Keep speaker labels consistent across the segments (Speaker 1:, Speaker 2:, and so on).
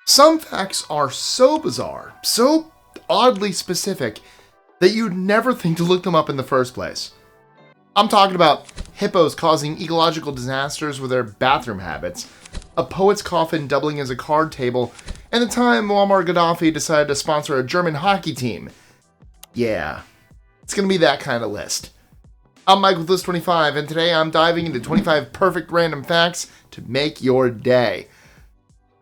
Speaker 1: Some facts are so bizarre, so oddly specific, that you'd never think to look them up in the first place. I'm talking about hippos causing ecological disasters with their bathroom habits, a poet's coffin doubling as a card table, and the time Muammar Gaddafi decided to sponsor a German hockey team. Yeah, it's gonna be that kind of list. I'm Mike with List 25, and today I'm diving into 25 perfect random facts to make your day.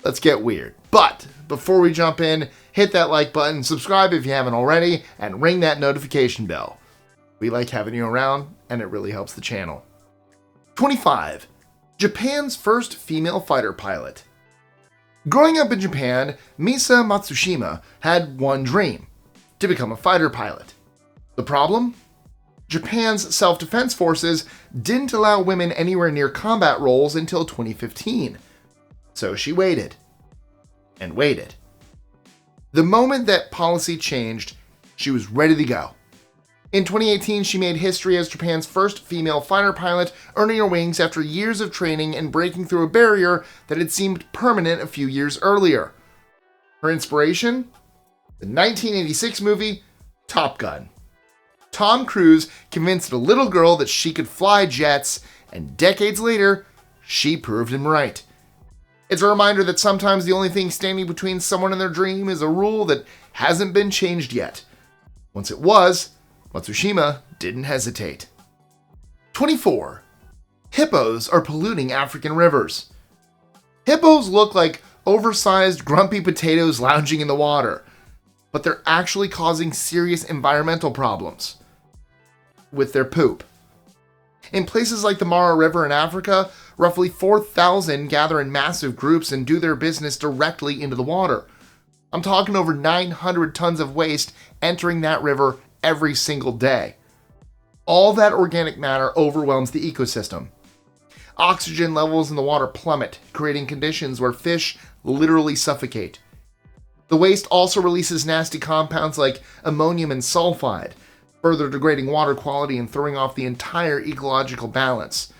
Speaker 1: Let's get weird. But before we jump in, hit that like button, subscribe if you haven't already, and ring that notification bell. We like having you around, and it really helps the channel. 25. Japan's first female fighter pilot. Growing up in Japan, Misa Matsushima had one dream: to become a fighter pilot. The problem? Japan's self-defense forces didn't allow women anywhere near combat roles until 2015. So she waited. And waited. The moment that policy changed, she was ready to go. In 2018, she made history as Japan's first female fighter pilot, earning her wings after years of training and breaking through a barrier that had seemed permanent a few years earlier. Her inspiration? The 1986 movie Top Gun. Tom Cruise convinced a little girl that she could fly jets, and decades later, she proved him right. It's a reminder that sometimes the only thing standing between someone and their dream is a rule that hasn't been changed yet. Once it was, Matsushima didn't hesitate. 24. Hippos are polluting African rivers. Hippos look like oversized, grumpy potatoes lounging in the water, but they're actually causing serious environmental problems with their poop. In places like the Mara River in Africa, roughly 4,000 gather in massive groups and do their business directly into the water. I'm talking over 900 tons of waste entering that river every single day. All that organic matter overwhelms the ecosystem. Oxygen levels in the water plummet, creating conditions where fish literally suffocate. The waste also releases nasty compounds like ammonium and sulfide, further degrading water quality and throwing off the entire ecological balance.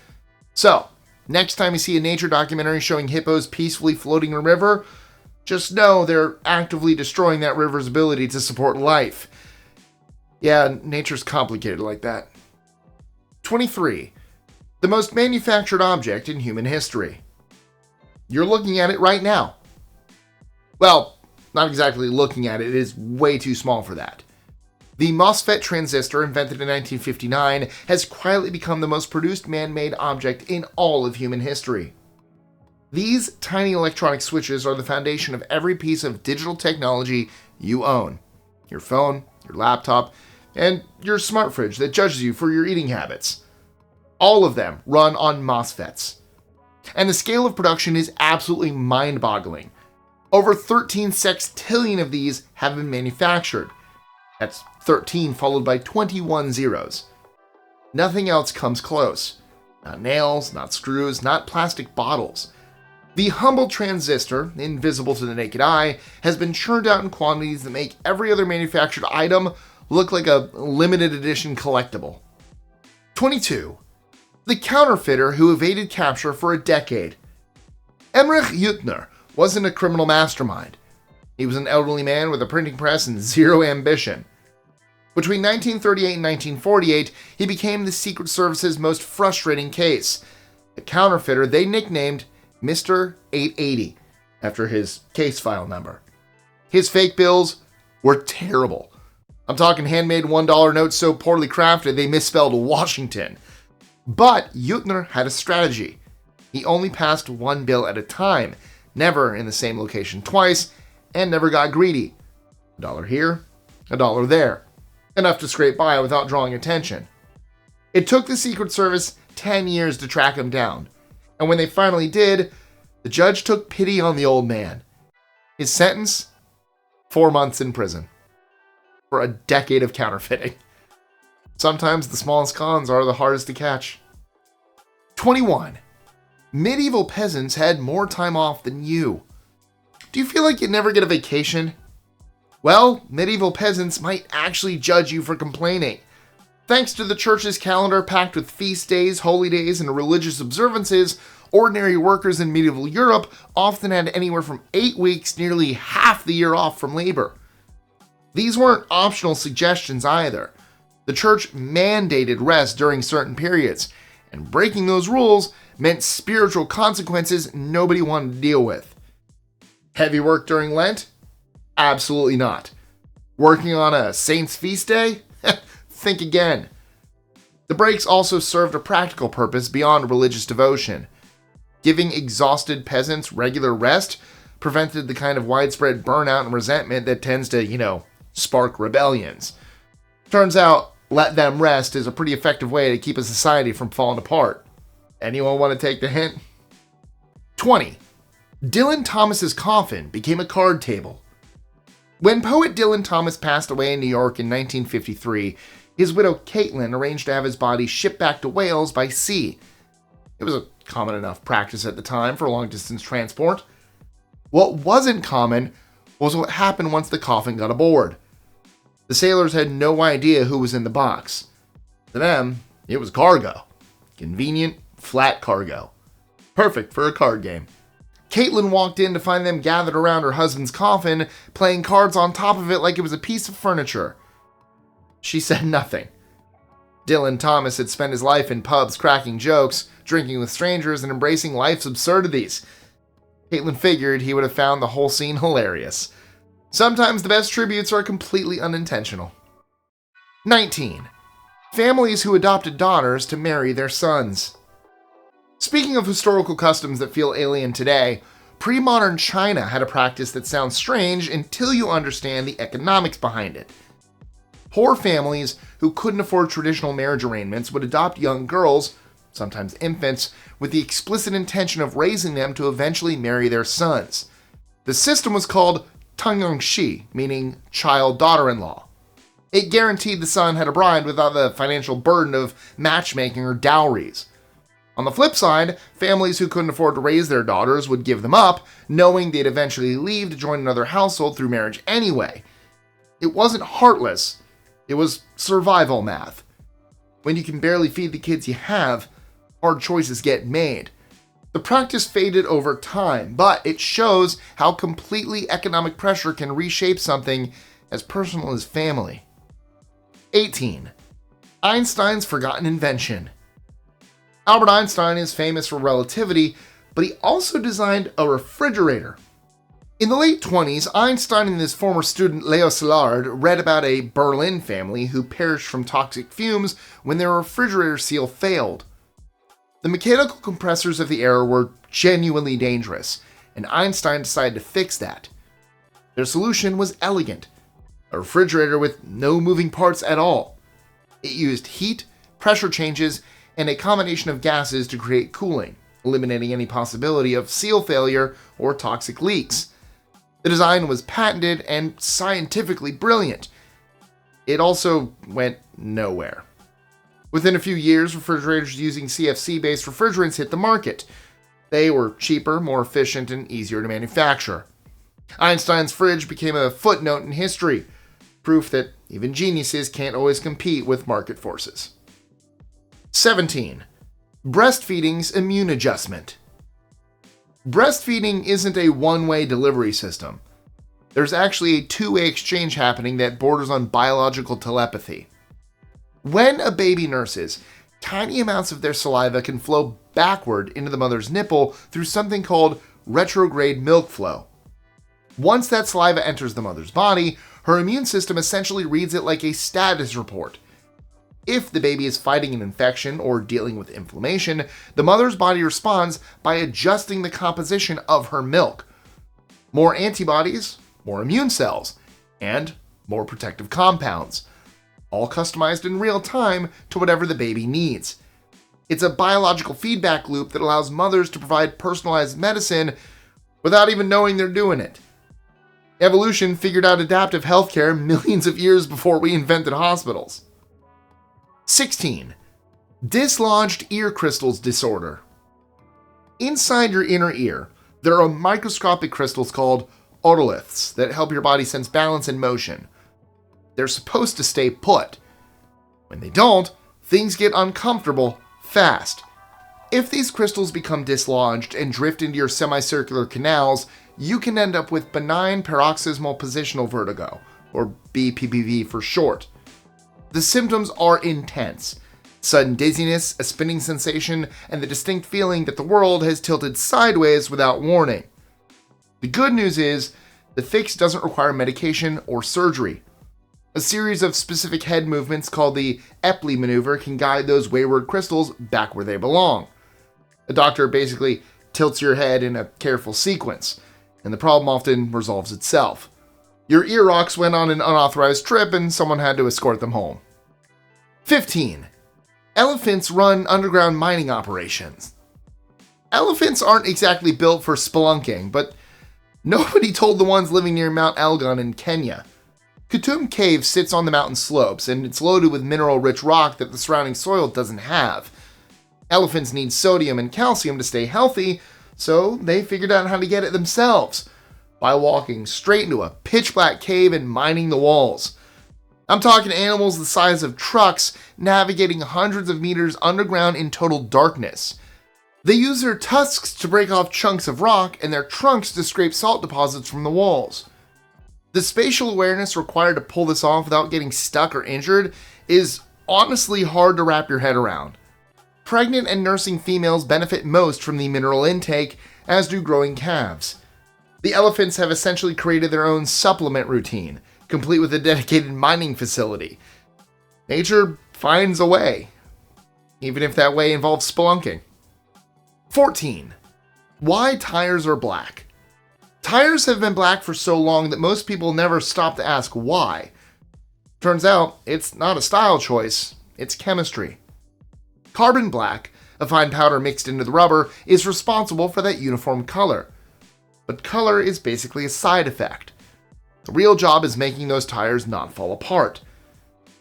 Speaker 1: So, next time you see a nature documentary showing hippos peacefully floating in a river, just know they're actively destroying that river's ability to support life. Yeah, nature's complicated like that. 23. The most manufactured object in human history. You're looking at it right now. Well, not exactly looking at it, it is way too small for that. The MOSFET transistor, invented in 1959, has quietly become the most produced man-made object in all of human history. These tiny electronic switches are the foundation of every piece of digital technology you own. Your phone, your laptop, and your smart fridge that judges you for your eating habits. All of them run on MOSFETs. And the scale of production is absolutely mind-boggling. Over 13 sextillion of these have been manufactured. That's 13 followed by 21 zeros. Nothing else comes close. Not nails, not screws, not plastic bottles. The humble transistor, invisible to the naked eye, has been churned out in quantities that make every other manufactured item look like a limited edition collectible. 22. The counterfeiter who evaded capture for a decade. Emmerich Huttner wasn't a criminal mastermind. He was an elderly man with a printing press and zero ambition. Between 1938 and 1948, he became the Secret Service's most frustrating case. The counterfeiter they nicknamed Mr. 880, after his case file number. His fake bills were terrible. I'm talking handmade $1 notes so poorly crafted they misspelled Washington. But Huttner had a strategy. He only passed one bill at a time, never in the same location twice, and never got greedy. $1 here, $1 there. Enough to scrape by without drawing attention. It took the Secret Service 10 years to track him down, and when they finally did, the judge took pity on the old man. His sentence? 4 months in prison. For a decade of counterfeiting. Sometimes the smallest cons are the hardest to catch. 21. Medieval peasants had more time off than you. Do you feel like you'd never get a vacation? Well, medieval peasants might actually judge you for complaining. Thanks to the church's calendar packed with feast days, holy days, and religious observances, Ordinary workers in medieval Europe often had anywhere from 8 weeks, nearly half the year off from labor. These weren't optional suggestions either. The church mandated rest during certain periods, and breaking those rules meant spiritual consequences nobody wanted to deal with. Heavy work during Lent? Absolutely not. Working on a saint's feast day? Think again. The breaks also served a practical purpose beyond religious devotion. Giving exhausted peasants regular rest prevented the kind of widespread burnout and resentment that tends to, spark rebellions. Turns out, let them rest is a pretty effective way to keep a society from falling apart. Anyone want to take the hint? 20. Dylan Thomas's coffin became a card table. When poet Dylan Thomas passed away in New York in 1953, his widow Caitlin arranged to have his body shipped back to Wales by sea. It was a common enough practice at the time for long-distance transport. What wasn't common was what happened once the coffin got aboard. The sailors had no idea who was in the box. To them, it was cargo. Convenient, flat cargo. Perfect for a card game. Caitlin walked in to find them gathered around her husband's coffin, playing cards on top of it like it was a piece of furniture. She said nothing. Dylan Thomas had spent his life in pubs cracking jokes, drinking with strangers, and embracing life's absurdities. Caitlin figured he would have found the whole scene hilarious. Sometimes the best tributes are completely unintentional. 19. Families who adopted daughters to marry their sons. Speaking of historical customs that feel alien today, pre-modern China had a practice that sounds strange until you understand the economics behind it. Poor families who couldn't afford traditional marriage arrangements would adopt young girls, sometimes infants, with the explicit intention of raising them to eventually marry their sons. The system was called Tangyongshi, meaning child daughter-in-law. It guaranteed the son had a bride without the financial burden of matchmaking or dowries. On the flip side, families who couldn't afford to raise their daughters would give them up, knowing they'd eventually leave to join another household through marriage anyway. It wasn't heartless, it was survival math. When you can barely feed the kids you have, hard choices get made. The practice faded over time, but it shows how completely economic pressure can reshape something as personal as family. 18. Einstein's forgotten invention. Albert Einstein is famous for relativity, but he also designed a refrigerator. In the late 20s, Einstein and his former student Leo Szilard read about a Berlin family who perished from toxic fumes when their refrigerator seal failed. The mechanical compressors of the era were genuinely dangerous, and Einstein decided to fix that. Their solution was elegant: a refrigerator with no moving parts at all. It used heat, pressure changes, and a combination of gases to create cooling, eliminating any possibility of seal failure or toxic leaks. The design was patented and scientifically brilliant. It also went nowhere. Within a few years, refrigerators using CFC-based refrigerants hit the market. They were cheaper, more efficient, and easier to manufacture. Einstein's fridge became a footnote in history, proof that even geniuses can't always compete with market forces. 17. Breastfeeding's immune adjustment. Breastfeeding isn't a one-way delivery system. There's actually a two-way exchange happening that borders on biological telepathy. When a baby nurses, tiny amounts of their saliva can flow backward into the mother's nipple through something called retrograde milk flow. Once that saliva enters the mother's body, her immune system essentially reads it like a status report. If the baby is fighting an infection or dealing with inflammation, the mother's body responds by adjusting the composition of her milk. More antibodies, more immune cells, and more protective compounds, all customized in real time to whatever the baby needs. It's a biological feedback loop that allows mothers to provide personalized medicine without even knowing they're doing it. Evolution figured out adaptive healthcare millions of years before we invented hospitals. 16. Dislodged ear crystals disorder. Inside your inner ear, there are microscopic crystals called otoliths that help your body sense balance and motion. They're supposed to stay put. When they don't, things get uncomfortable fast. if these crystals become dislodged and drift into your semicircular canals, you can end up with benign paroxysmal positional vertigo, or BPPV for short. The symptoms are intense. Sudden dizziness, a spinning sensation, and the distinct feeling that the world has tilted sideways without warning. The good news is, the fix doesn't require medication or surgery. A series of specific head movements called the Epley maneuver can guide those wayward crystals back where they belong. A doctor basically tilts your head in a careful sequence, and the problem often resolves itself. Your ear rocks went on an unauthorized trip and someone had to escort them home. 15. Elephants run underground mining operations. Elephants aren't exactly built for spelunking, but nobody told the ones living near Mount Elgon in Kenya. Khartoum Cave sits on the mountain slopes, and it's loaded with mineral-rich rock that the surrounding soil doesn't have. Elephants need sodium and calcium to stay healthy, so they figured out how to get it themselves, by walking straight into a pitch-black cave and mining the walls. I'm talking animals the size of trucks navigating hundreds of meters underground in total darkness. They use their tusks to break off chunks of rock and their trunks to scrape salt deposits from the walls. The spatial awareness required to pull this off without getting stuck or injured is honestly hard to wrap your head around. Pregnant and nursing females benefit most from the mineral intake, as do growing calves. The elephants have essentially created their own supplement routine, complete with a dedicated mining facility. Nature finds a way, even if that way involves spelunking. 14. Why tires are black. Tires have been black for so long that most people never stop to ask why. Turns out, it's not a style choice, it's chemistry. Carbon black, a fine powder mixed into the rubber, is responsible for that uniform color. But color is basically a side effect. The real job is making those tires not fall apart.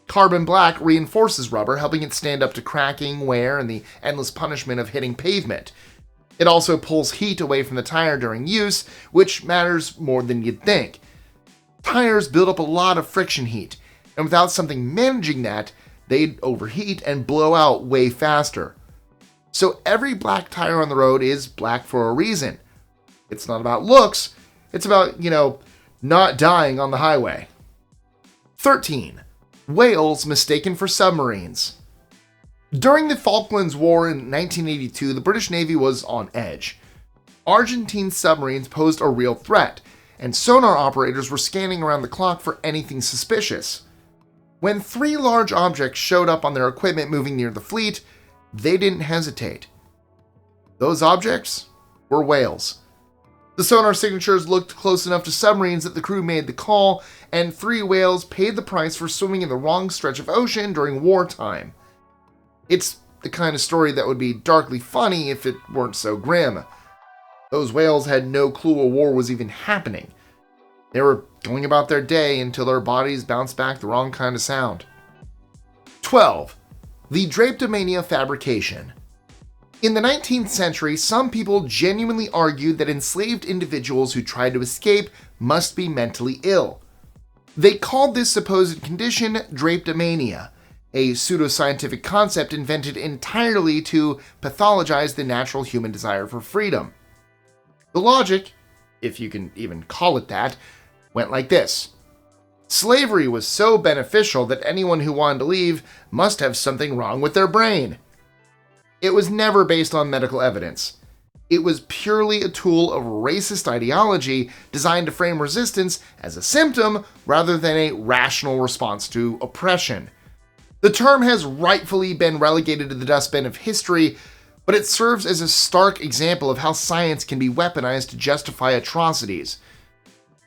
Speaker 1: Carbon black reinforces rubber, helping it stand up to cracking, wear, and the endless punishment of hitting pavement. It also pulls heat away from the tire during use, which matters more than you'd think. Tires build up a lot of friction heat, and without something managing that, they'd overheat and blow out way faster. So every black tire on the road is black for a reason. It's not about looks, it's about, not dying on the highway. 13. Whales mistaken for submarines. During the Falklands War in 1982, the British Navy was on edge. Argentine submarines posed a real threat, and sonar operators were scanning around the clock for anything suspicious. When 3 large objects showed up on their equipment moving near the fleet, they didn't hesitate. Those objects were whales. The sonar signatures looked close enough to submarines that the crew made the call, and 3 whales paid the price for swimming in the wrong stretch of ocean during wartime. It's the kind of story that would be darkly funny if it weren't so grim. Those whales had no clue a war was even happening. They were going about their day until their bodies bounced back the wrong kind of sound. 12. The Drapetomania Fabrication. In the 19th century, some people genuinely argued that enslaved individuals who tried to escape must be mentally ill. They called this supposed condition drapetomania, a pseudoscientific concept invented entirely to pathologize the natural human desire for freedom. The logic, if you can even call it that, went like this. Slavery was so beneficial that anyone who wanted to leave must have something wrong with their brain. It was never based on medical evidence. It was purely a tool of racist ideology designed to frame resistance as a symptom rather than a rational response to oppression. The term has rightfully been relegated to the dustbin of history, but it serves as a stark example of how science can be weaponized to justify atrocities.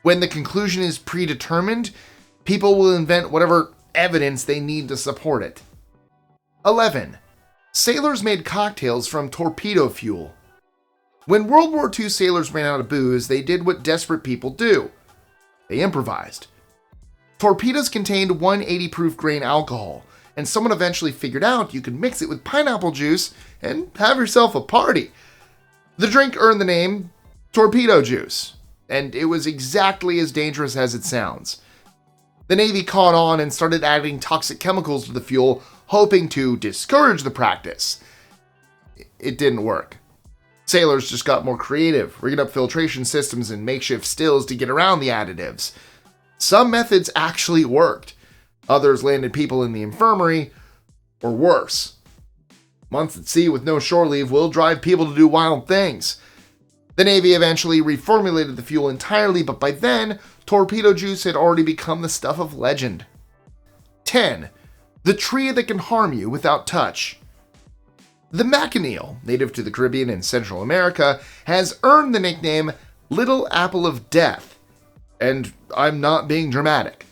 Speaker 1: When the conclusion is predetermined, people will invent whatever evidence they need to support it. 11. Sailors made cocktails from torpedo fuel. When World War II sailors ran out of booze, they did what desperate people do. They improvised. Torpedoes contained 180 proof grain alcohol, and someone eventually figured out you could mix it with pineapple juice and have yourself a party. The drink earned the name torpedo juice, and it was exactly as dangerous as it sounds. The Navy caught on and started adding toxic chemicals to the fuel, hoping to discourage the practice. it didn't work. Sailors just got more creative, rigging up filtration systems and makeshift stills to get around the additives. Some methods actually worked. Others landed people in the infirmary, or worse. Months at sea with no shore leave will drive people to do wild things. The Navy eventually reformulated the fuel entirely, but by then, torpedo juice had already become the stuff of legend. 10. The tree that can harm you without touch. The macaneel, native to the Caribbean and Central America, has earned the nickname Little Apple of Death. And I'm not being dramatic.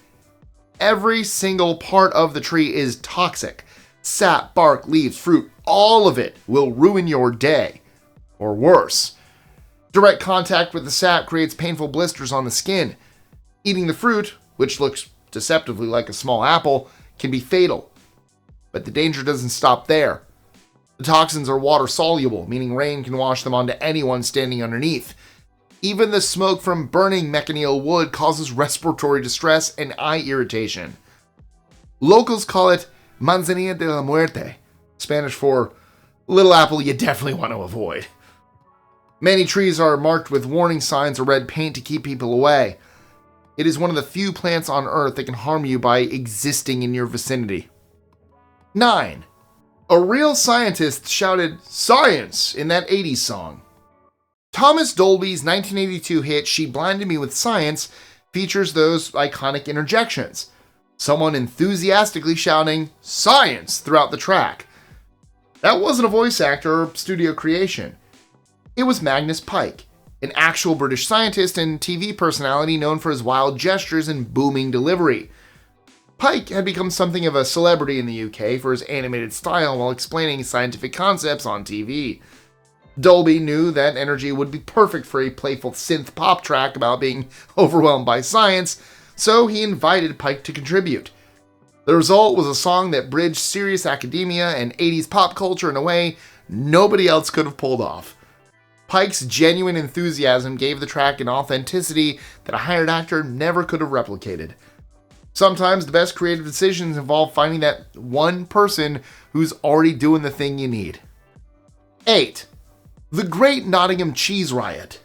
Speaker 1: Every single part of the tree is toxic. Sap, bark, leaves, fruit, all of it will ruin your day. Or worse. Direct contact with the sap creates painful blisters on the skin. Eating the fruit, which looks deceptively like a small apple, can be fatal. But the danger doesn't stop there. The toxins are water soluble, meaning rain can wash them onto anyone standing underneath. Even the smoke from burning macaneel wood causes respiratory distress and eye irritation. Locals call it manzanilla de la muerte, Spanish for little apple you definitely want to avoid. Many trees are marked with warning signs or red paint to keep people away. It is one of the few plants on Earth that can harm you by existing in your vicinity. 9. A real scientist shouted "Science" in that 80s song. Thomas Dolby's 1982 hit She Blinded Me with Science features those iconic interjections. Someone enthusiastically shouting "Science" throughout the track. That wasn't a voice actor or studio creation. It was Magnus Pyke, an actual British scientist and TV personality known for his wild gestures and booming delivery. Pyke had become something of a celebrity in the UK for his animated style while explaining scientific concepts on TV. Dolby knew that energy would be perfect for a playful synth pop track about being overwhelmed by science, so he invited Pyke to contribute. The result was a song that bridged serious academia and 80s pop culture in a way nobody else could have pulled off. Pyke's genuine enthusiasm gave the track an authenticity that a hired actor never could have replicated. Sometimes the best creative decisions involve finding that one person who's already doing the thing you need. 8. The Great Nottingham Cheese Riot.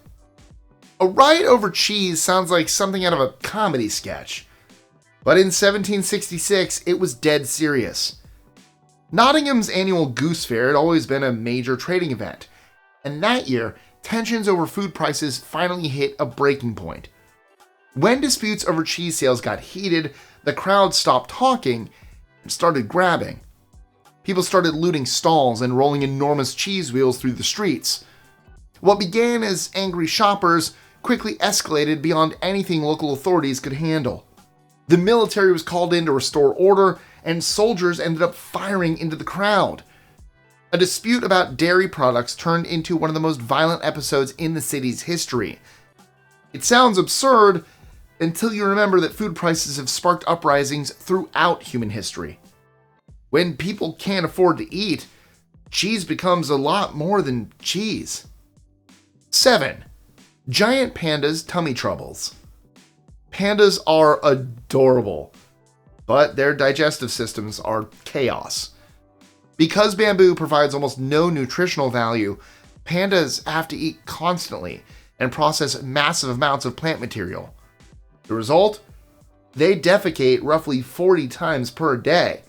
Speaker 1: A riot over cheese sounds like something out of a comedy sketch. But in 1766, it was dead serious. Nottingham's annual Goose Fair had always been a major trading event. And that year, tensions over food prices finally hit a breaking point. When disputes over cheese sales got heated, the crowd stopped talking and started grabbing. People started looting stalls and rolling enormous cheese wheels through the streets. What began as angry shoppers quickly escalated beyond anything local authorities could handle. The military was called in to restore order, and soldiers ended up firing into the crowd. A dispute about dairy products turned into one of the most violent episodes in the city's history. It sounds absurd until you remember that food prices have sparked uprisings throughout human history. When people can't afford to eat, cheese becomes a lot more than cheese. 7. Giant pandas' tummy troubles. Pandas are adorable, but their digestive systems are chaos. Because bamboo provides almost no nutritional value, pandas have to eat constantly and process massive amounts of plant material. The result? They defecate roughly 40 times per day.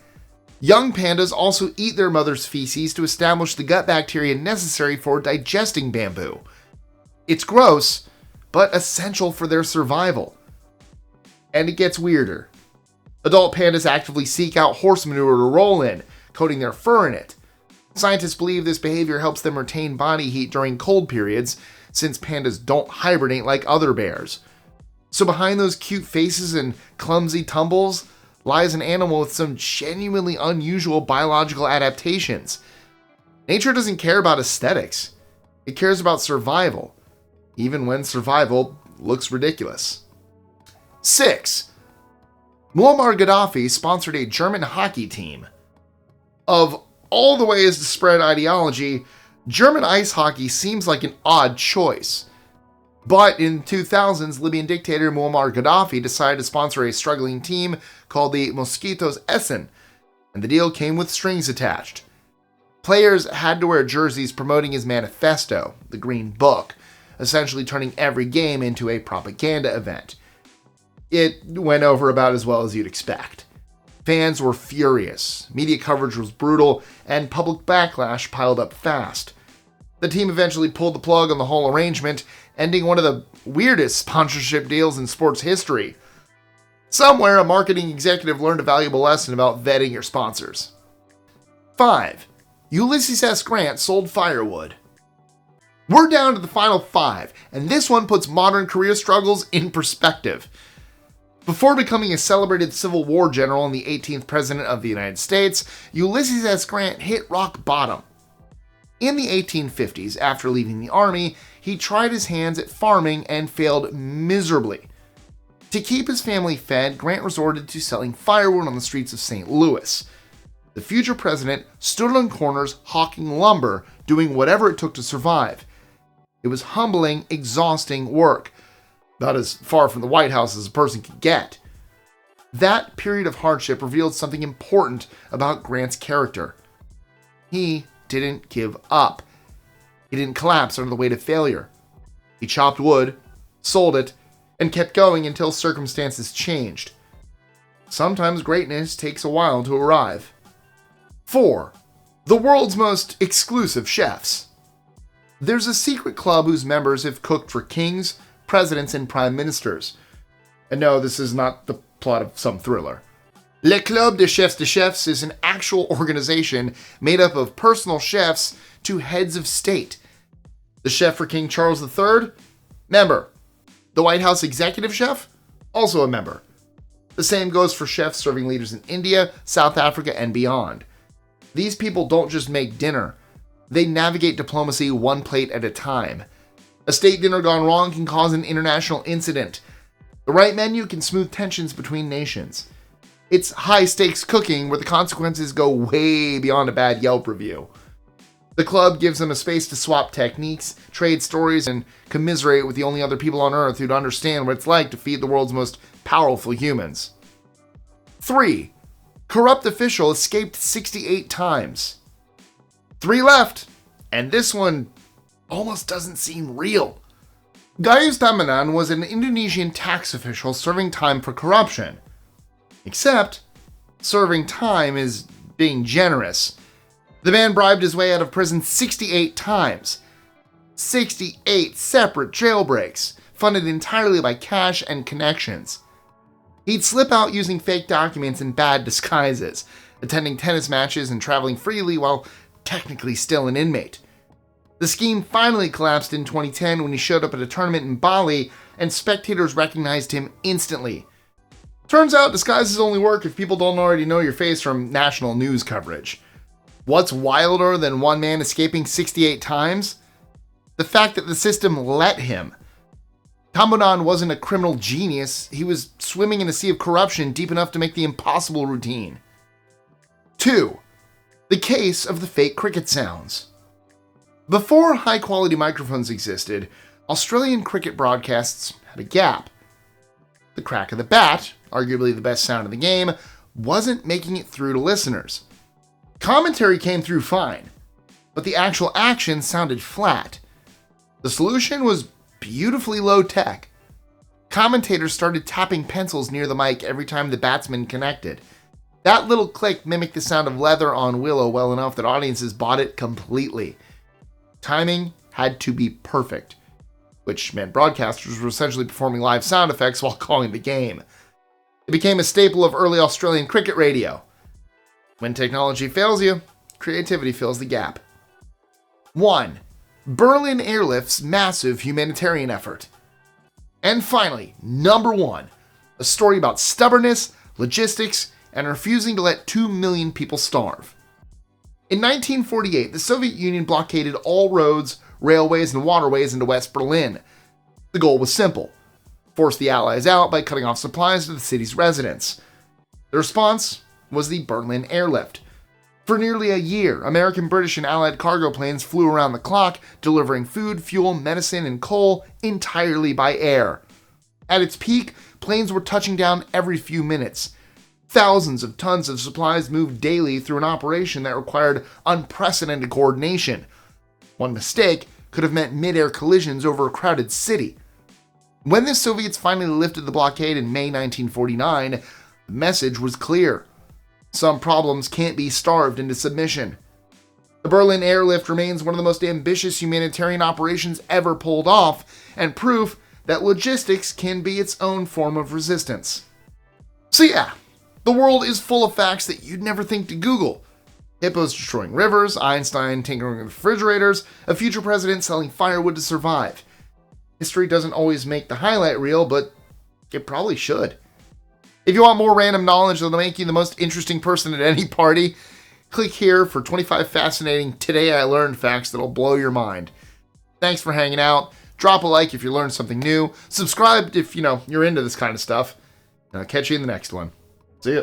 Speaker 1: Young pandas also eat their mother's feces to establish the gut bacteria necessary for digesting bamboo. It's gross, but essential for their survival. And it gets weirder. Adult pandas actively seek out horse manure to roll in, coating their fur in it. Scientists believe this behavior helps them retain body heat during cold periods, since pandas don't hibernate like other bears. So behind those cute faces and clumsy tumbles lies an animal with some genuinely unusual biological adaptations. Nature doesn't care about aesthetics. It cares about survival, even when survival looks ridiculous. 6. Muammar Gaddafi sponsored a German hockey team. Of all the ways to spread ideology, German ice hockey seems like an odd choice. But in 2000s, Libyan dictator Muammar Gaddafi decided to sponsor a struggling team called the Mosquitos Essen, and the deal came with strings attached. Players had to wear jerseys promoting his manifesto, the Green Book, essentially turning every game into a propaganda event. It went over about as well as you'd expect. Fans were furious, media coverage was brutal, and public backlash piled up fast. The team eventually pulled the plug on the whole arrangement, ending one of the weirdest sponsorship deals in sports history. Somewhere, a marketing executive learned a valuable lesson about vetting your sponsors. 5. Ulysses S. Grant sold Firewood. We're down to the final 5, and this one puts modern career struggles in perspective. Before becoming a celebrated Civil War general and the 18th President of the United States, Ulysses S. Grant hit rock bottom. In the 1850s, after leaving the Army, he tried his hands at farming and failed miserably. To keep his family fed, Grant resorted to selling firewood on the streets of St. Louis. The future president stood on corners hawking lumber, doing whatever it took to survive. It was humbling, exhausting work. About as far from the White House as a person could get. That period of hardship revealed something important about Grant's character. He didn't give up. He didn't collapse under the weight of failure. He chopped wood, sold it, and kept going until circumstances changed. Sometimes greatness takes a while to arrive. 4. The world's most exclusive chefs. There's a secret club whose members have cooked for kings, presidents, and prime ministers. And no, this is not the plot of some thriller. Le Club des Chefs is an actual organization made up of personal chefs to heads of state. The chef for King Charles III? Member. The White House executive chef? Also a member. The same goes for chefs serving leaders in India, South Africa, and beyond. These people don't just make dinner. They navigate diplomacy one plate at a time. A state dinner gone wrong can cause an international incident. The right menu can smooth tensions between nations. It's high-stakes cooking where the consequences go way beyond a bad Yelp review. The club gives them a space to swap techniques, trade stories, and commiserate with the only other people on Earth who'd understand what it's like to feed the world's most powerful humans. 3. Corrupt official escaped 68 times. 3 left, and this one almost doesn't seem real. Gayus Tamanan was an Indonesian tax official serving time for corruption. Except, serving time is being generous. The man bribed his way out of prison 68 times. 68 separate jailbreaks, funded entirely by cash and connections. He'd slip out using fake documents and bad disguises, attending tennis matches and traveling freely while technically still an inmate. The scheme finally collapsed in 2010 when he showed up at a tournament in Bali and spectators recognized him instantly. Turns out disguises only work if people don't already know your face from national news coverage. What's wilder than one man escaping 68 times? The fact that the system let him. Tambunan wasn't a criminal genius, he was swimming in a sea of corruption deep enough to make the impossible routine. 2. The case of the fake cricket sounds. Before high-quality microphones existed, Australian cricket broadcasts had a gap. The crack of the bat, arguably the best sound in the game, wasn't making it through to listeners. Commentary came through fine, but the actual action sounded flat. The solution was beautifully low-tech. Commentators started tapping pencils near the mic every time the batsman connected. That little click mimicked the sound of leather on willow well enough that audiences bought it completely. Timing had to be perfect, which meant broadcasters were essentially performing live sound effects while calling the game. It became a staple of early Australian cricket radio. When technology fails you, creativity fills the gap. 1. Berlin Airlift's massive humanitarian effort. And finally, number 1, a story about stubbornness, logistics, and refusing to let 2 million people starve. In 1948, the Soviet Union blockaded all roads, railways, and waterways into West Berlin. The goal was simple: force the Allies out by cutting off supplies to the city's residents. The response was the Berlin Airlift. For nearly a year, American, British, and Allied cargo planes flew around the clock, delivering food, fuel, medicine, and coal entirely by air. At its peak, planes were touching down every few minutes. Thousands of tons of supplies moved daily through an operation that required unprecedented coordination. One mistake could have meant mid-air collisions over a crowded city. When the Soviets finally lifted the blockade in May 1949, the message was clear. Some problems can't be starved into submission. The Berlin Airlift remains one of the most ambitious humanitarian operations ever pulled off, and proof that logistics can be its own form of resistance. So yeah, the world is full of facts that you'd never think to Google. Hippos destroying rivers, Einstein tinkering with refrigerators, a future president selling firewood to survive. History doesn't always make the highlight reel, but it probably should. If you want more random knowledge that'll make you the most interesting person at any party, click here for 25 fascinating Today I Learned facts that'll blow your mind. Thanks for hanging out. Drop a like if you learned something new. Subscribe if you're into this kind of stuff. And I'll catch you in the next one. See ya.